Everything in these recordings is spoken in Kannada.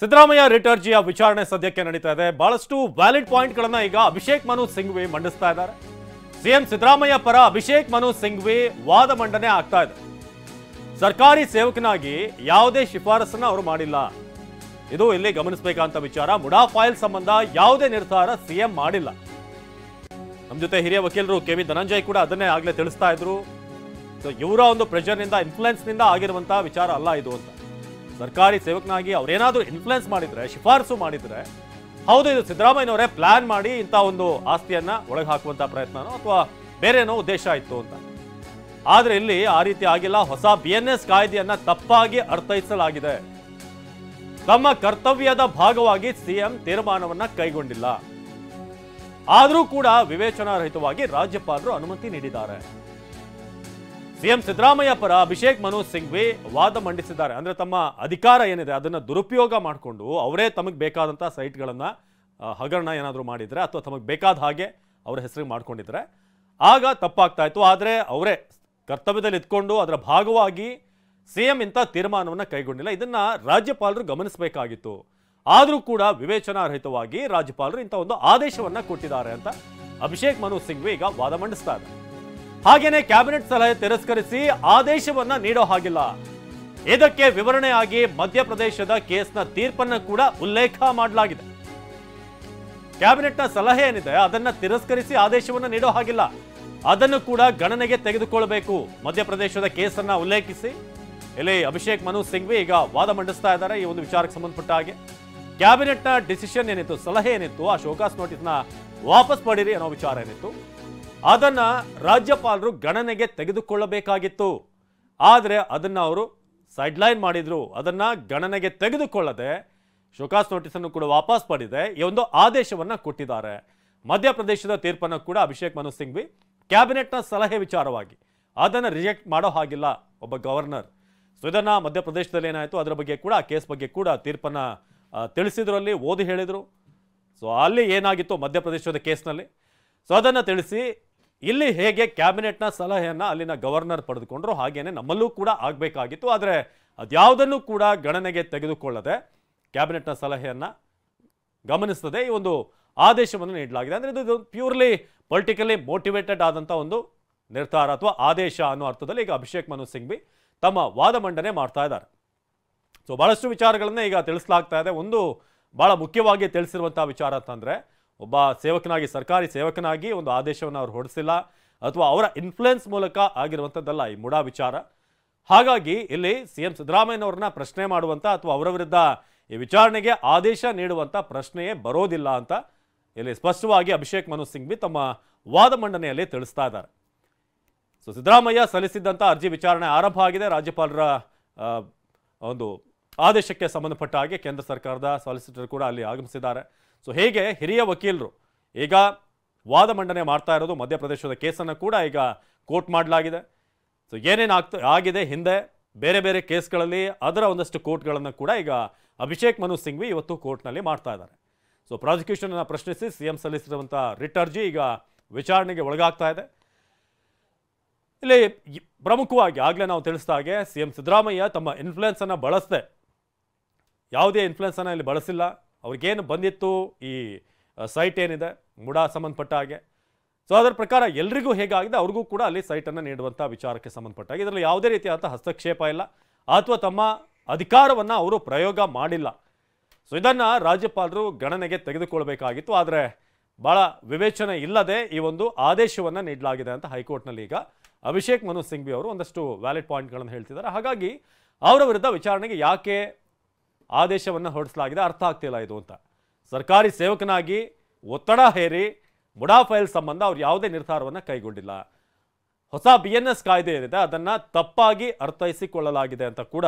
ಸಿದ್ದರಾಮಯ್ಯ ರಿಟ್ ಅರ್ಜಿಯ ವಿಚಾರಣೆ ಸದ್ಯಕ್ಕೆ ನಡೀತಾ ಇದೆ. ಬಹಳಷ್ಟು ವ್ಯಾಲಿಡ್ ಪಾಯಿಂಟ್ಗಳನ್ನ ಈಗ ಅಭಿಷೇಕ್ ಮನು ಸಿಂಘ್ವಿ ಮಂಡಿಸ್ತಾ ಇದ್ದಾರೆ. ಸಿಎಂ ಸಿದ್ದರಾಮಯ್ಯ ಪರ ಅಭಿಷೇಕ್ ಮನು ಸಿಂಘ್ವಿ ವಾದ ಮಂಡನೆ ಆಗ್ತಾ ಇದೆ. ಸರ್ಕಾರಿ ಸೇವಕನಾಗಿ ಯಾವುದೇ ಶಿಫಾರಸನ್ನ ಅವರು ಮಾಡಿಲ್ಲ. ಇದು ಇಲ್ಲಿ ಗಮನಿಸಬೇಕಾದಂತ ವಿಚಾರ. ಮುಡಾ ಫೈಲ್ ಸಂಬಂಧ ಯಾವುದೇ ನಿರ್ಧಾರ ಸಿಎಂ ಮಾಡಿಲ್ಲ. ನಮ್ಮ ಜೊತೆ ಹಿರಿಯ ವಕೀಲರು ಕೆ ವಿ ಧನಂಜಯ್ ಕೂಡ ಅದನ್ನೇ ಆಗ್ಲೇ ತಿಳಿಸ್ತಾ ಇದ್ರು. ಇವರ ಒಂದು ಪ್ರೆಷರ್ ನಿಂದ ಇನ್ಫ್ಲುಯೆನ್ಸ್ ನಿಂದ ಆಗಿರುವಂತಹ ವಿಚಾರ ಅಲ್ಲ ಇದು ಅಂತ. ಸರ್ಕಾರಿ ಸೇವಕನಾಗಿ ಅವ್ರೇನಾದ್ರೂ ಇನ್ಫ್ಲುಯೆನ್ಸ್ ಮಾಡಿದ್ರೆ, ಶಿಫಾರಸು ಮಾಡಿದ್ರೆ, ಹೌದು ಇದು ಸಿದ್ದರಾಮಯ್ಯನವರೇ ಪ್ಲಾನ್ ಮಾಡಿ ಇಂಥ ಒಂದು ಆಸ್ತಿಯನ್ನ ಒಳಗೆ ಹಾಕುವಂತ ಪ್ರಯತ್ನನೋ ಅಥವಾ ಬೇರೆನೋ ಉದ್ದೇಶ ಇತ್ತು ಅಂತ. ಆದ್ರೆ ಇಲ್ಲಿ ಆ ರೀತಿ ಆಗಿಲ್ಲ. ಹೊಸ BNS ಕಾಯ್ದೆಯನ್ನ ತಪ್ಪಾಗಿ ಅರ್ಥೈಸಲಾಗಿದೆ. ತಮ್ಮ ಕರ್ತವ್ಯದ ಭಾಗವಾಗಿ ಸಿಎಂ ತೀರ್ಮಾನವನ್ನ ಕೈಗೊಂಡಿಲ್ಲ. ಆದರೂ ಕೂಡ ವಿವೇಚನಾರಹಿತವಾಗಿ ರಾಜ್ಯಪಾಲರು ಅನುಮತಿ ನೀಡಿದ್ದಾರೆ. ಸಿಎಂ ಸಿದ್ದರಾಮಯ್ಯ ಪರ ಅಭಿಷೇಕ್ ಮನು ಸಿಂಘ್ವಿ ವಾದ ಮಂಡಿಸಿದ್ದಾರೆ. ಅಂದ್ರೆ ತಮ್ಮ ಅಧಿಕಾರ ಏನಿದೆ ಅದನ್ನ ದುರುಪಯೋಗ ಮಾಡಿಕೊಂಡು ಅವರೇ ತಮಗೆ ಬೇಕಾದಂತಹ ಸೈಟ್ಗಳನ್ನ ಹಗರಣ ಏನಾದರೂ ಮಾಡಿದ್ರೆ ಅಥವಾ ತಮಗೆ ಬೇಕಾದ ಹಾಗೆ ಅವರ ಹೆಸರಿಗೆ ಮಾಡ್ಕೊಂಡಿದ್ರೆ ಆಗ ತಪ್ಪಾಗ್ತಾ ಇತ್ತು. ಆದರೆ ಅವರೇ ಕರ್ತವ್ಯದಲ್ಲಿ ಇದ್ಕೊಂಡು ಅದರ ಭಾಗವಾಗಿ ಸಿಎಂ ಇಂಥ ತೀರ್ಮಾನವನ್ನು ಕೈಗೊಂಡಿಲ್ಲ. ಇದನ್ನ ರಾಜ್ಯಪಾಲರು ಗಮನಿಸಬೇಕಾಗಿತ್ತು. ಆದರೂ ಕೂಡ ವಿವೇಚನಾರಹಿತವಾಗಿ ರಾಜ್ಯಪಾಲರು ಇಂಥ ಒಂದು ಆದೇಶವನ್ನ ಕೊಟ್ಟಿದ್ದಾರೆ ಅಂತ ಅಭಿಷೇಕ್ ಮನು ಸಿಂಘ್ವಿ ಈಗ ವಾದ ಮಂಡಿಸ್ತಾ ಇದ್ದಾರೆ. ಹಾಗೇನೆ ಕ್ಯಾಬಿನೆಟ್ ಸಲಹೆ ತಿರಸ್ಕರಿಸಿ ಆದೇಶವನ್ನ ನೀಡೋ ಹಾಗಿಲ್ಲ. ಇದಕ್ಕೆ ವಿವರಣೆಯಾಗಿ ಮಧ್ಯಪ್ರದೇಶದ ಕೇಸ್ನ ತೀರ್ಪನ್ನು ಕೂಡ ಉಲ್ಲೇಖ ಮಾಡಲಾಗಿದೆ. ಕ್ಯಾಬಿನೆಟ್ನ ಸಲಹೆ ಏನಿದೆ ಅದನ್ನ ತಿರಸ್ಕರಿಸಿ ಆದೇಶವನ್ನ ನೀಡೋ ಹಾಗಿಲ್ಲ. ಅದನ್ನು ಕೂಡ ಗಣನೆಗೆ ತೆಗೆದುಕೊಳ್ಳಬೇಕು. ಮಧ್ಯಪ್ರದೇಶದ ಕೇಸನ್ನ ಉಲ್ಲೇಖಿಸಿ ಇಲ್ಲಿ ಅಭಿಷೇಕ್ ಮನು ಸಿಂಘ್ವಿ ಈಗ ವಾದ ಮಂಡಿಸ್ತಾ ಇದ್ದಾರೆ. ಈ ಒಂದು ವಿಚಾರಕ್ಕೆ ಸಂಬಂಧಪಟ್ಟ ಹಾಗೆ ಕ್ಯಾಬಿನೆಟ್ನ ಡಿಸಿಷನ್ ಏನಿತ್ತು, ಸಲಹೆ ಏನಿತ್ತು, ಆ ಶೋಕಾಸ್ ನೋಟಿಸ್ನ ವಾಪಸ್ ಪಡೀರಿ ಅನ್ನೋ ವಿಚಾರ ಏನಿತ್ತು ಅದನ್ನ ರಾಜ್ಯಪಾಲರು ಗಣನೆಗೆ ತೆಗೆದುಕೊಳ್ಳಬೇಕಾಗಿತ್ತು. ಆದರೆ ಅದನ್ನ ಅವರು ಸೈಡ್ಲೈನ್ ಮಾಡಿದ್ರು. ಅದನ್ನ ಗಣನೆಗೆ ತೆಗೆದುಕೊಳ್ಳದೆ ಶೋಕಾಸ್ ನೋಟಿಸ್ ಅನ್ನು ಕೂಡ ವಾಪಸ್ ಪಡೆದೆ ಈ ಒಂದು ಆದೇಶವನ್ನ ಕೊಟ್ಟಿದ್ದಾರೆ. ಮಧ್ಯಪ್ರದೇಶದ ತೀರ್ಪನ್ನು ಕೂಡ ಅಭಿಷೇಕ್ ಮನು ಸಿಂಘ್ವಿ ಕ್ಯಾಬಿನೆಟ್ನ ಸಲಹೆ ವಿಚಾರವಾಗಿ ಅದನ್ನು ರಿಜೆಕ್ಟ್ ಮಾಡೋ ಹಾಗಿಲ್ಲ ಒಬ್ಬ ಗವರ್ನರ್. ಸೊ ಇದನ್ನ ಮಧ್ಯಪ್ರದೇಶದಲ್ಲಿ ಏನಾಯಿತು ಅದರ ಬಗ್ಗೆ ಕೂಡ, ಆ ಕೇಸ್ ಬಗ್ಗೆ ಕೂಡ ತೀರ್ಪನ್ನ ತಿಳಿಸಿದ್ರು, ಅಲ್ಲಿ ಓದಿ ಹೇಳಿದ್ರು. ಸೊ ಅಲ್ಲಿ ಏನಾಗಿತ್ತು ಮಧ್ಯಪ್ರದೇಶದ ಕೇಸ್ನಲ್ಲಿ, ಸೊ ಅದನ್ನು ತಿಳಿಸಿ ಇಲ್ಲಿ ಹೇಗೆ ಕ್ಯಾಬಿನೆಟ್ನ ಸಲಹೆಯನ್ನ ಅಲ್ಲಿನ ಗವರ್ನರ್ ಪಡೆದುಕೊಂಡ್ರು ಹಾಗೇನೆ ನಮ್ಮಲ್ಲೂ ಕೂಡ ಆಗಬೇಕಾಗಿತ್ತು. ಆದರೆ ಅದ್ಯಾವುದನ್ನು ಕೂಡ ಗಣನೆಗೆ ತೆಗೆದುಕೊಳ್ಳದೆ ಕ್ಯಾಬಿನೆಟ್ನ ಸಲಹೆಯನ್ನ ಗಮನಿಸದೆ ಈ ಒಂದು ಆದೇಶವನ್ನು ನೀಡಲಾಗಿದೆ. ಅಂದರೆ ಇದು ಪ್ಯೂರ್ಲಿ ಪೊಲಿಟಿಕಲಿ ಮೋಟಿವೇಟೆಡ್ ಆದಂಥ ಒಂದು ನಿರ್ಧಾರ ಅಥವಾ ಆದೇಶ ಅನ್ನೋ ಅರ್ಥದಲ್ಲಿ ಈಗ ಅಭಿಷೇಕ್ ಮನು ಸಿಂಘ್ವಿ ತಮ್ಮ ವಾದ ಮಂಡನೆ ಮಾಡ್ತಾ ಇದ್ದಾರೆ. ಸೊ ಬಹಳಷ್ಟು ವಿಚಾರಗಳನ್ನ ಈಗ ತಿಳಿಸಲಾಗ್ತಾ ಇದೆ. ಒಂದು ಬಹಳ ಮುಖ್ಯವಾಗಿ ತಿಳಿಸಿರುವಂತಹ ವಿಚಾರ ಅಂತಂದ್ರೆ, ಒಬ್ಬ ಸೇವಕನಾಗಿ, ಸರ್ಕಾರಿ ಸೇವಕನಾಗಿ ಒಂದು ಆದೇಶವನ್ನು ಅವರು ಹೊರಡಿಸಿಲ್ಲ ಅಥವಾ ಅವರ ಇನ್ಫ್ಲುಯೆನ್ಸ್ ಮೂಲಕ ಆಗಿರುವಂಥದ್ದಲ್ಲ ಈ ಮುಡಾ ವಿಚಾರ. ಹಾಗಾಗಿ ಇಲ್ಲಿ ಸಿಎಂ ಸಿದ್ದರಾಮಯ್ಯನವ್ರನ್ನ ಪ್ರಶ್ನೆ ಮಾಡುವಂಥ ಅಥವಾ ಅವರ ವಿರುದ್ಧ ಈ ವಿಚಾರಣೆಗೆ ಆದೇಶ ನೀಡುವಂಥ ಪ್ರಶ್ನೆಯೇ ಬರೋದಿಲ್ಲ ಅಂತ ಇಲ್ಲಿ ಸ್ಪಷ್ಟವಾಗಿ ಅಭಿಷೇಕ್ ಮನು ಸಿಂಘ್ವಿ ತಮ್ಮ ವಾದ ಮಂಡನೆಯಲ್ಲಿ ತಿಳಿಸ್ತಾ ಇದ್ದಾರೆ. ಸೊ ಸಿದ್ದರಾಮಯ್ಯ ಸಲ್ಲಿಸಿದ್ದಂಥ ಅರ್ಜಿ ವಿಚಾರಣೆ ಆರಂಭ ಆಗಿದೆ. ರಾಜ್ಯಪಾಲರ ಒಂದು ಆದೇಶಕ್ಕೆ ಸಂಬಂಧಪಟ್ಟ ಹಾಗೆ ಕೇಂದ್ರ ಸರ್ಕಾರದ ಸಾಲಿಸಿಟರ್ ಕೂಡ ಅಲ್ಲಿ ಆಗಮಿಸಿದ್ದಾರೆ. ಸೊ ಹೇಗೆ ಹಿರಿಯ ವಕೀಲರು ಈಗ ವಾದ ಮಂಡನೆ ಮಾಡ್ತಾ ಇರೋದು, ಮಧ್ಯಪ್ರದೇಶದ ಕೇಸನ್ನು ಕೂಡ ಈಗ ಕೋರ್ಟ್ ಮಾಡಲಾಗಿದೆ. ಸೊ ಏನೇನು ಆಗಿದೆ ಹಿಂದೆ ಬೇರೆ ಬೇರೆ ಕೇಸ್ಗಳಲ್ಲಿ ಅದರ ಒಂದಷ್ಟು ಕೋರ್ಟ್ಗಳನ್ನು ಕೂಡ ಈಗ ಅಭಿಷೇಕ್ ಮನು ಸಿಂಘ್ವಿ ಇವತ್ತು ಕೋರ್ಟ್ನಲ್ಲಿ ಮಾಡ್ತಾ ಇದ್ದಾರೆ. ಸೊ ಪ್ರಾಸಿಕ್ಯೂಷನ್ ಅನ್ನು ಪ್ರಶ್ನಿಸಿ ಸಿಎಂ ಸಲ್ಲಿಸಿರುವಂಥ ರಿಟ್ ಅರ್ಜಿ ಈಗ ವಿಚಾರಣೆಗೆ ಒಳಗಾಗ್ತಾ ಇದೆ. ಇಲ್ಲಿ ಪ್ರಮುಖವಾಗಿ ಆಗಲೇ ನಾವು ತಿಳಿಸಿದ ಹಾಗೆ ಸಿಎಂ ಸಿದ್ದರಾಮಯ್ಯ ತಮ್ಮ ಇನ್ಫ್ಲುಯೆನ್ಸ್ ಅನ್ನು ಬಳಸದೆ, ಯಾವುದೇ ಇನ್ಫ್ಲುಯೆನ್ಸ್ ಅನ್ನು ಇಲ್ಲಿ ಬಳಸಿಲ್ಲ. ಅವ್ರಿಗೇನು ಬಂದಿತ್ತು ಈ ಸೈಟ್ ಏನಿದೆ ಮುಡಾ ಸಂಬಂಧಪಟ್ಟ ಹಾಗೆ, ಸೊ ಅದರ ಪ್ರಕಾರ ಎಲ್ರಿಗೂ ಹೇಗಾಗಿದೆ ಅವ್ರಿಗೂ ಕೂಡ ಅಲ್ಲಿ ಸೈಟನ್ನು ನೀಡುವಂಥ ವಿಚಾರಕ್ಕೆ ಸಂಬಂಧಪಟ್ಟಾಗ ಇದರಲ್ಲಿ ಯಾವುದೇ ರೀತಿಯಾದಂಥ ಹಸ್ತಕ್ಷೇಪ ಇಲ್ಲ ಅಥವಾ ತಮ್ಮ ಅಧಿಕಾರವನ್ನು ಅವರು ಪ್ರಯೋಗ ಮಾಡಿಲ್ಲ. ಸೊ ಇದನ್ನು ರಾಜ್ಯಪಾಲರು ಗಣನೆಗೆ ತೆಗೆದುಕೊಳ್ಬೇಕಾಗಿತ್ತು. ಆದರೆ ಭಾಳ ವಿವೇಚನೆ ಇಲ್ಲದೆ ಈ ಒಂದು ಆದೇಶವನ್ನು ನೀಡಲಾಗಿದೆ ಅಂತ ಹೈಕೋರ್ಟ್ನಲ್ಲಿ ಈಗ ಅಭಿಷೇಕ್ ಮನು ಸಿಂಘ್ವಿ ಅವರು ಒಂದಷ್ಟು ವ್ಯಾಲಿಡ್ ಪಾಯಿಂಟ್ಗಳನ್ನು ಹೇಳ್ತಿದ್ದಾರೆ. ಹಾಗಾಗಿ ಅವರ ವಿರುದ್ಧ ವಿಚಾರಣೆಗೆ ಯಾಕೆ ಆದೇಶವನ್ನು ಹೊರಡಿಸಲಾಗಿದೆ ಅರ್ಥ ಆಗ್ತಿಲ್ಲ ಇದು ಅಂತ. ಸರ್ಕಾರಿ ಸೇವಕನಾಗಿ ಒತ್ತಡ ಹೇರಿ ಮುಡಾ ಫೈಲ್ ಸಂಬಂಧ ಅವ್ರು ಯಾವುದೇ ನಿರ್ಧಾರವನ್ನು ಕೈಗೊಂಡಿಲ್ಲ. ಹೊಸ BNS ಕಾಯ್ದೆ ಏನಿದೆ ಅದನ್ನು ತಪ್ಪಾಗಿ ಅರ್ಥೈಸಿಕೊಳ್ಳಲಾಗಿದೆ ಅಂತ ಕೂಡ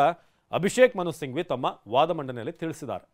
ಅಭಿಷೇಕ್ ಮನು ಸಿಂಘ್ವಿ ತಮ್ಮ ವಾದ ಮಂಡನೆಯಲ್ಲಿ ತಿಳಿಸಿದ್ದಾರೆ.